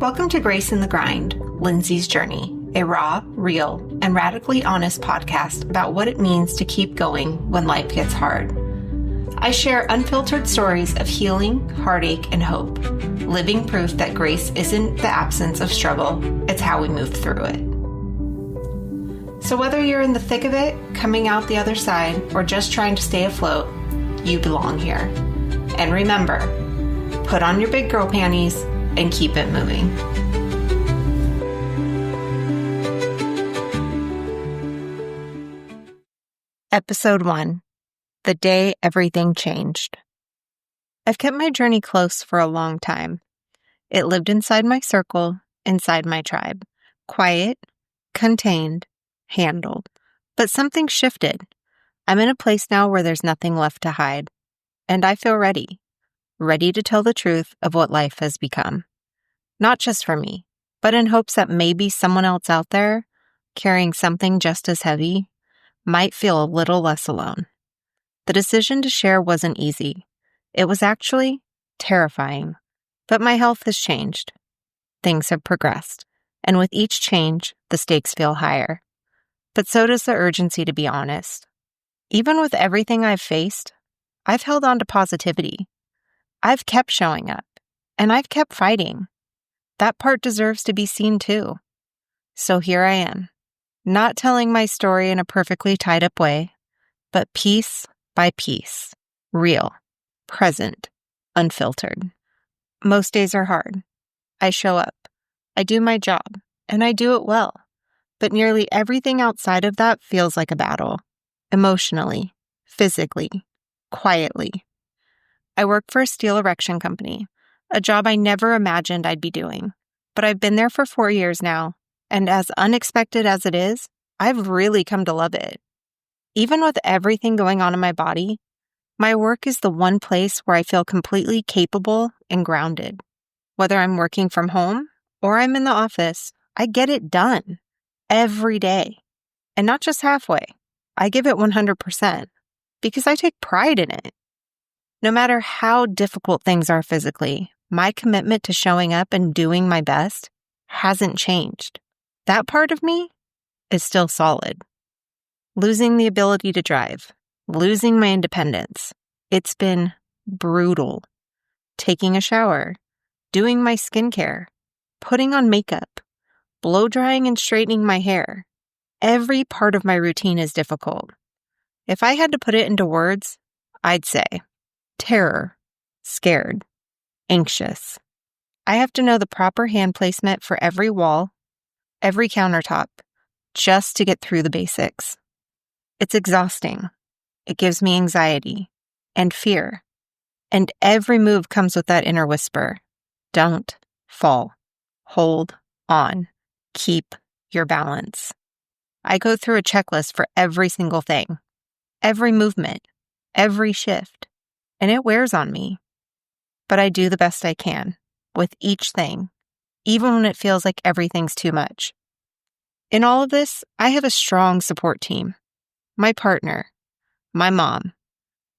Welcome to Grace in the Grind, Lindsay's Journey, a raw, real, and radically honest podcast about what it means to keep going when life gets hard. I share unfiltered stories of healing, heartache, and hope, living proof that grace isn't the absence of struggle, it's how we move through it. So whether you're in the thick of it, coming out the other side, or just trying to stay afloat, you belong here. And remember, put on your big girl panties and keep it moving. Episode 1. The Day Everything Changed. I've kept my journey close for a long time. It lived inside my circle, inside my tribe. Quiet, contained, handled. But something shifted. I'm in a place now where there's nothing left to hide. And I feel ready. Ready to tell the truth of what life has become. Not just for me, but in hopes that maybe someone else out there, carrying something just as heavy, might feel a little less alone. The decision to share wasn't easy. It was actually terrifying. But my health has changed. Things have progressed. And with each change, the stakes feel higher. But so does the urgency to be honest. Even with everything I've faced, I've held on to positivity. I've kept showing up, and I've kept fighting. That part deserves to be seen too. So here I am, not telling my story in a perfectly tied up way, but piece by piece, real, present, unfiltered. Most days are hard. I show up, I do my job, and I do it well. But nearly everything outside of that feels like a battle, emotionally, physically, quietly. I work for a steel erection company, a job I never imagined I'd be doing. But I've been there for 4 years now, and as unexpected as it is, I've really come to love it. Even with everything going on in my body, my work is the one place where I feel completely capable and grounded. Whether I'm working from home or I'm in the office, I get it done every day. And not just halfway. I give it 100% because I take pride in it. No matter how difficult things are physically, my commitment to showing up and doing my best hasn't changed. That part of me is still solid. Losing the ability to drive, losing my independence, it's been brutal. Taking a shower, doing my skincare, putting on makeup, blow drying and straightening my hair. Every part of my routine is difficult. If I had to put it into words, I'd say terror, scared, anxious. I have to know the proper hand placement for every wall, every countertop, just to get through the basics. It's exhausting. It gives me anxiety and fear. And every move comes with that inner whisper. Don't fall. Hold on. Keep your balance. I go through a checklist for every single thing, every movement, every shift, and it wears on me. But I do the best I can with each thing, even when it feels like everything's too much. In all of this, I have a strong support team. My partner, my mom,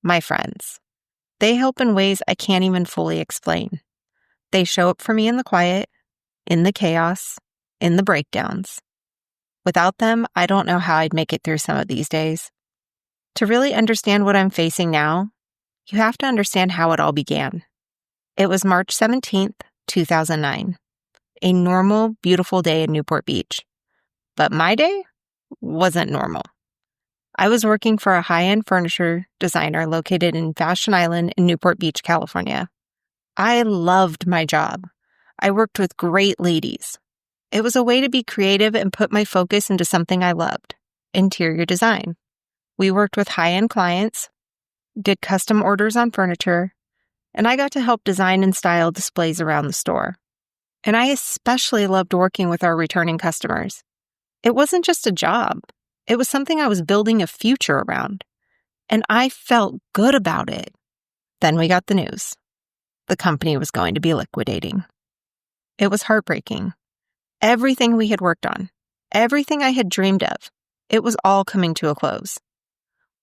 my friends. They help in ways I can't even fully explain. They show up for me in the quiet, in the chaos, in the breakdowns. Without them, I don't know how I'd make it through some of these days. To really understand what I'm facing now, you have to understand how it all began. It was March 17th, 2009. A normal, beautiful day in Newport Beach. But my day wasn't normal. I was working for a high-end furniture designer located in Fashion Island in Newport Beach, California. I loved my job. I worked with great ladies. It was a way to be creative and put my focus into something I loved, interior design. We worked with high-end clients, did custom orders on furniture, and I got to help design and style displays around the store. And I especially loved working with our returning customers. It wasn't just a job. It was something I was building a future around. And I felt good about it. Then we got the news. The company was going to be liquidating. It was heartbreaking. Everything we had worked on, everything I had dreamed of, it was all coming to a close.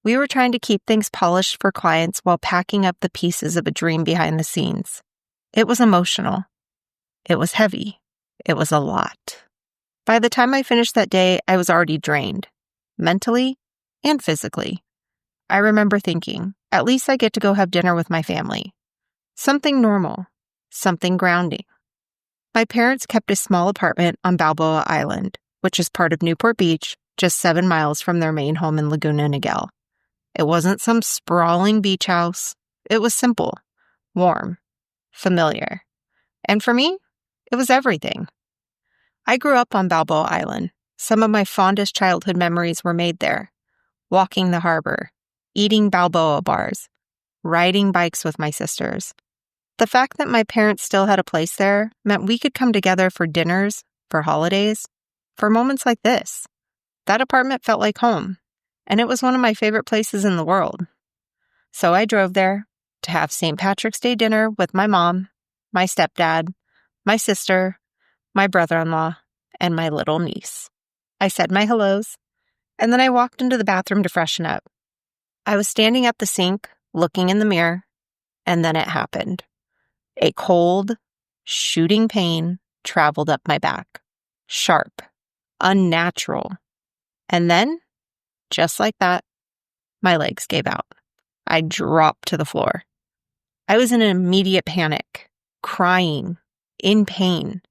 We were trying to keep things polished for clients while packing up the pieces of a dream behind the scenes. It was emotional. It was heavy. It was a lot. By the time I finished that day, I was already drained, mentally and physically. I remember thinking, at least I get to go have dinner with my family. Something normal, something grounding. My parents kept a small apartment on Balboa Island, which is part of Newport Beach, just 7 miles from their main home in Laguna Niguel. It wasn't some sprawling beach house. It was simple, warm, familiar. And for me, it was everything. I grew up on Balboa Island. Some of my fondest childhood memories were made there. Walking the harbor, eating Balboa bars, riding bikes with my sisters. The fact that my parents still had a place there meant we could come together for dinners, for holidays, for moments like this. That apartment felt like home, and it was one of my favorite places in the world. So I drove there to have St. Patrick's Day dinner with my mom, my stepdad, my sister, my brother-in-law, and my little niece. I said my hellos, and then I walked into the bathroom to freshen up. I was standing at the sink, looking in the mirror, and then it happened. A cold, shooting pain traveled up my back. Sharp, unnatural. And then, just like that, my legs gave out. I dropped to the floor. I was in an immediate panic, crying, in pain.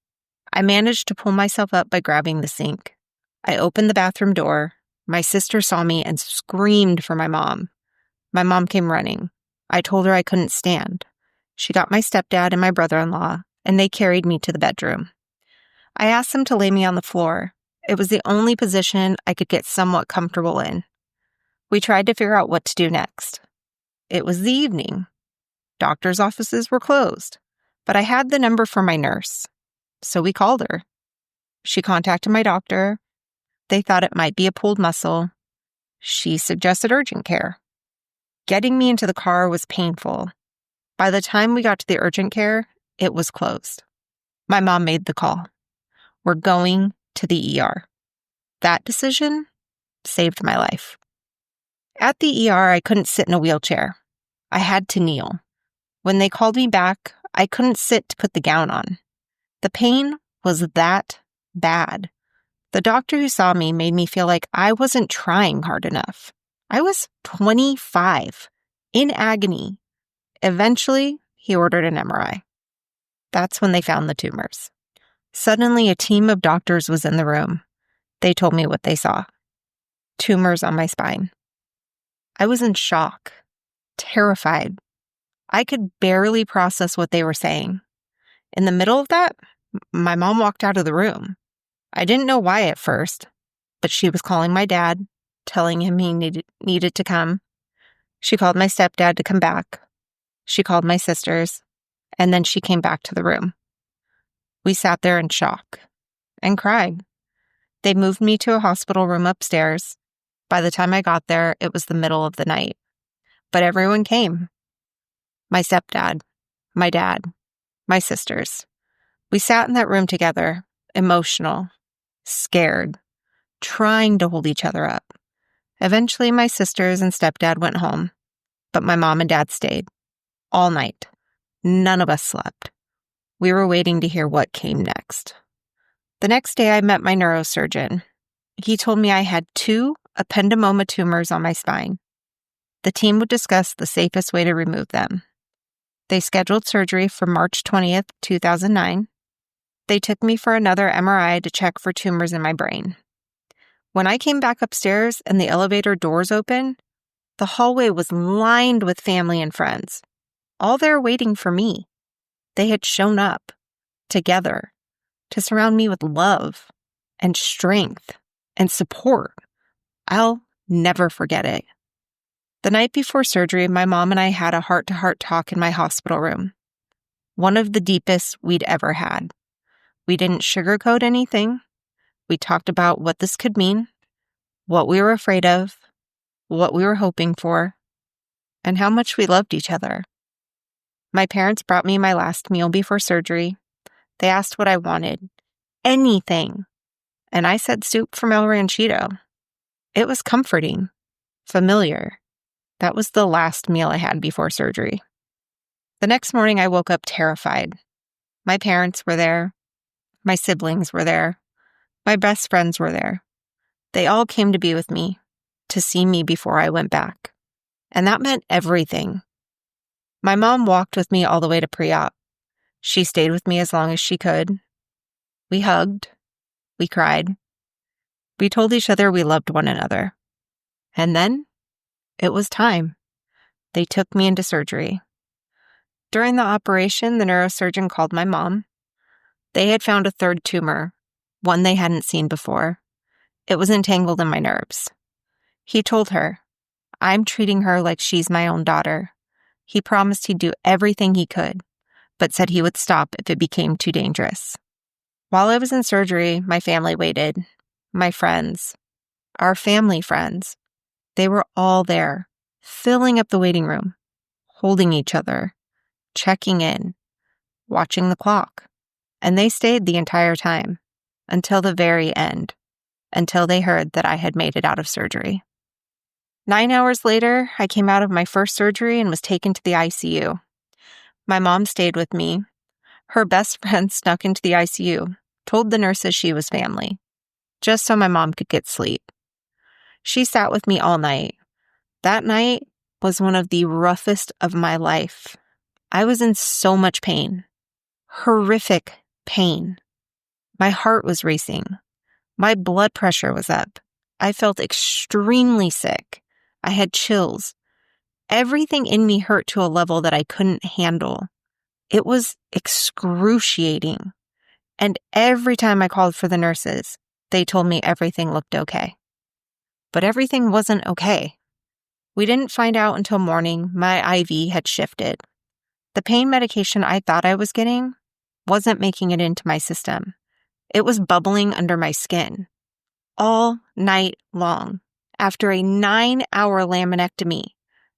I managed to pull myself up by grabbing the sink. I opened the bathroom door. My sister saw me and screamed for my mom. My mom came running. I told her I couldn't stand. She got my stepdad and my brother-in-law, and they carried me to the bedroom. I asked them to lay me on the floor. It was the only position I could get somewhat comfortable in. We tried to figure out what to do next. It was the evening. Doctors' offices were closed, but I had the number for my nurse, so we called her. She contacted my doctor. They thought it might be a pulled muscle. She suggested urgent care. Getting me into the car was painful. By the time we got to the urgent care, it was closed. My mom made the call. We're going to the ER. That decision saved my life. At the ER, I couldn't sit in a wheelchair. I had to kneel. When they called me back, I couldn't sit to put the gown on. The pain was that bad. The doctor who saw me made me feel like I wasn't trying hard enough. I was 25, in agony. Eventually, he ordered an MRI. That's when they found the tumors. Suddenly, a team of doctors was in the room. They told me what they saw. Tumors on my spine. I was in shock, terrified. I could barely process what they were saying. In the middle of that, my mom walked out of the room. I didn't know why at first, but she was calling my dad, telling him he needed to come. She called my stepdad to come back. She called my sisters, and then she came back to the room. We sat there in shock and cried. They moved me to a hospital room upstairs. By the time I got there, it was the middle of the night. But everyone came. My stepdad, my dad, my sisters. We sat in that room together, emotional, scared, trying to hold each other up. Eventually, my sisters and stepdad went home, but my mom and dad stayed. All night. None of us slept. We were waiting to hear what came next. The next day, I met my neurosurgeon. He told me I had 2 ependymoma tumors on my spine. The team would discuss the safest way to remove them. They scheduled surgery for March 20th, 2009. They took me for another MRI to check for tumors in my brain. When I came back upstairs and the elevator doors opened, the hallway was lined with family and friends, all there waiting for me. They had shown up, together, to surround me with love and strength and support. I'll never forget it. The night before surgery, my mom and I had a heart-to-heart talk in my hospital room, one of the deepest we'd ever had. We didn't sugarcoat anything. We talked about what this could mean, what we were afraid of, what we were hoping for, and how much we loved each other. My parents brought me my last meal before surgery. They asked what I wanted. Anything. And I said soup from El Ranchito. It was comforting, familiar. That was the last meal I had before surgery. The next morning, I woke up terrified. My parents were there. My siblings were there. My best friends were there. They all came to be with me, to see me before I went back. And that meant everything. My mom walked with me all the way to pre-op. She stayed with me as long as she could. We hugged. We cried. We told each other we loved one another. And then, it was time. They took me into surgery. During the operation, the neurosurgeon called my mom. They had found a third tumor, one they hadn't seen before. It was entangled in my nerves. He told her, I'm treating her like she's my own daughter. He promised he'd do everything he could, but said he would stop if it became too dangerous. While I was in surgery, my family waited. My friends, our family friends, they were all there, filling up the waiting room, holding each other, checking in, watching the clock. And they stayed the entire time, until the very end, until they heard that I had made it out of surgery. 9 hours later, I came out of my first surgery and was taken to the ICU. My mom stayed with me. Her best friend snuck into the ICU, told the nurses she was family, just so my mom could get sleep. She sat with me all night. That night was one of the roughest of my life. I was in so much pain, horrific pain. My heart was racing. My blood pressure was up. I felt extremely sick. I had chills. Everything in me hurt to a level that I couldn't handle. It was excruciating. And every time I called for the nurses, they told me everything looked okay. But everything wasn't okay. We didn't find out until morning my IV had shifted. The pain medication I thought I was getting wasn't making it into my system. It was bubbling under my skin. All night long, after a 9-hour laminectomy,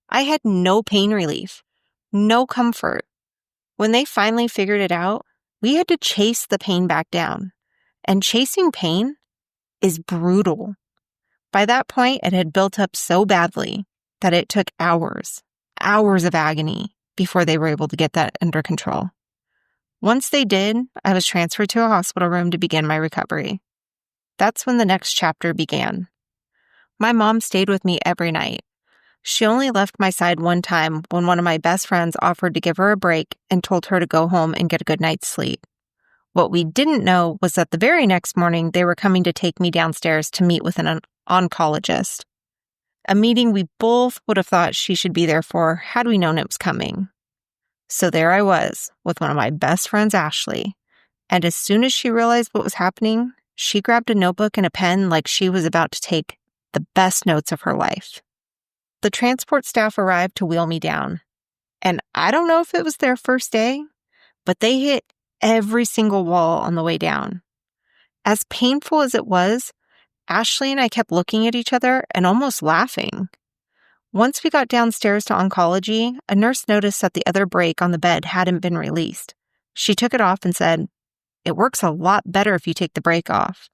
I had no pain relief, no comfort. When they finally figured it out, we had to chase the pain back down. And chasing pain is brutal. By that point, it had built up so badly that it took hours of agony before they were able to get that under control. Once they did, I was transferred to a hospital room to begin my recovery. That's when the next chapter began. My mom stayed with me every night. She only left my side one time when one of my best friends offered to give her a break and told her to go home and get a good night's sleep. What we didn't know was that the very next morning they were coming to take me downstairs to meet with an oncologist. A meeting we both would have thought she should be there for had we known it was coming. So there I was with one of my best friends, Ashley. And as soon as she realized what was happening, she grabbed a notebook and a pen like she was about to take the best notes of her life. The transport staff arrived to wheel me down. And I don't know if it was their first day, but they hit every single wall on the way down. As painful as it was, Ashley and I kept looking at each other and almost laughing. Once we got downstairs to oncology, a nurse noticed that the other brake on the bed hadn't been released. She took it off and said, "It works a lot better if you take the brake off."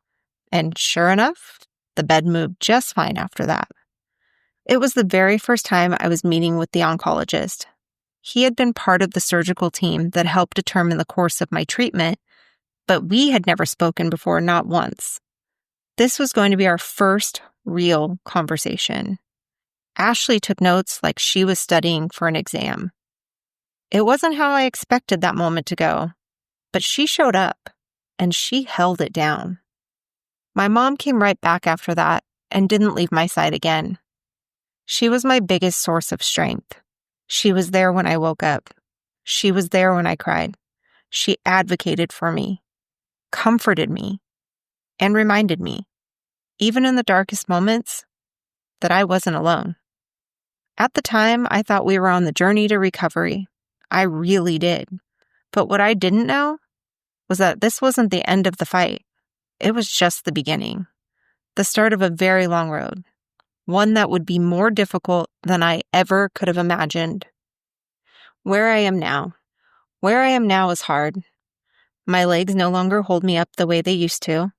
And sure enough, the bed moved just fine after that. It was the very first time I was meeting with the oncologist. He had been part of the surgical team that helped determine the course of my treatment, but we had never spoken before, not once. This was going to be our first real conversation. Ashley took notes like she was studying for an exam. It wasn't how I expected that moment to go, but she showed up, and she held it down. My mom came right back after that and didn't leave my side again. She was my biggest source of strength. She was there when I woke up. She was there when I cried. She advocated for me, comforted me, and reminded me, even in the darkest moments, that I wasn't alone. At the time, I thought we were on the journey to recovery. I really did. But what I didn't know was that this wasn't the end of the fight. It was just the beginning, the start of a very long road, one that would be more difficult than I ever could have imagined. Where I am now is hard. My legs no longer hold me up the way they used to.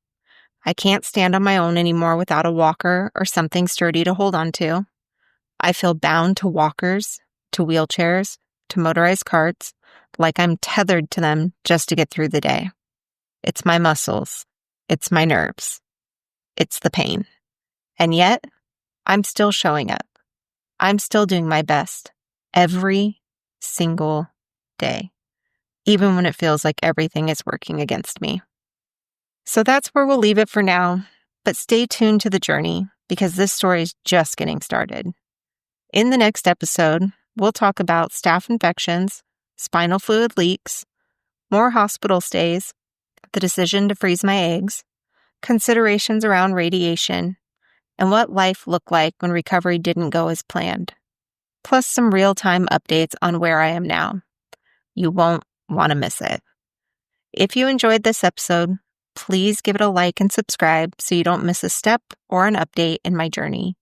I can't stand on my own anymore without a walker or something sturdy to hold on to. I feel bound to walkers, to wheelchairs, to motorized carts, like I'm tethered to them just to get through the day. It's my muscles. It's my nerves. It's the pain. And yet, I'm still showing up. I'm still doing my best every single day, even when it feels like everything is working against me. So that's where we'll leave it for now, but stay tuned to the journey because this story is just getting started. In the next episode, we'll talk about staph infections, spinal fluid leaks, more hospital stays, the decision to freeze my eggs, considerations around radiation, and what life looked like when recovery didn't go as planned, plus some real-time updates on where I am now. You won't want to miss it. If you enjoyed this episode, please give it a like and subscribe so you don't miss a step or an update in my journey.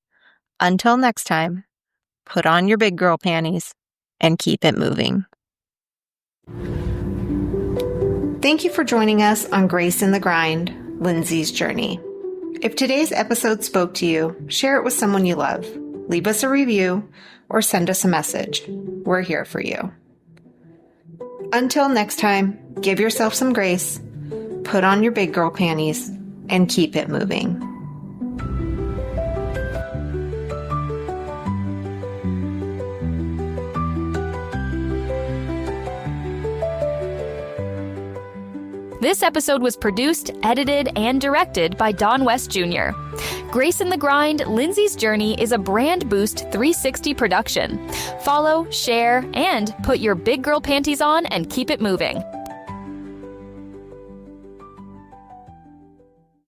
Until next time, put on your big girl panties and keep it moving. Thank you for joining us on Grace in the Grind, Lindsay's Journey. If today's episode spoke to you, share it with someone you love. Leave us a review or send us a message. We're here for you. Until next time, give yourself some grace, put on your big girl panties, and keep it moving. This episode was produced, edited, and directed by Don West Jr. Grace in the Grind, Lindsay's Journey is a Brand Boost 360 production. Follow, share, and put your big girl panties on and keep it moving.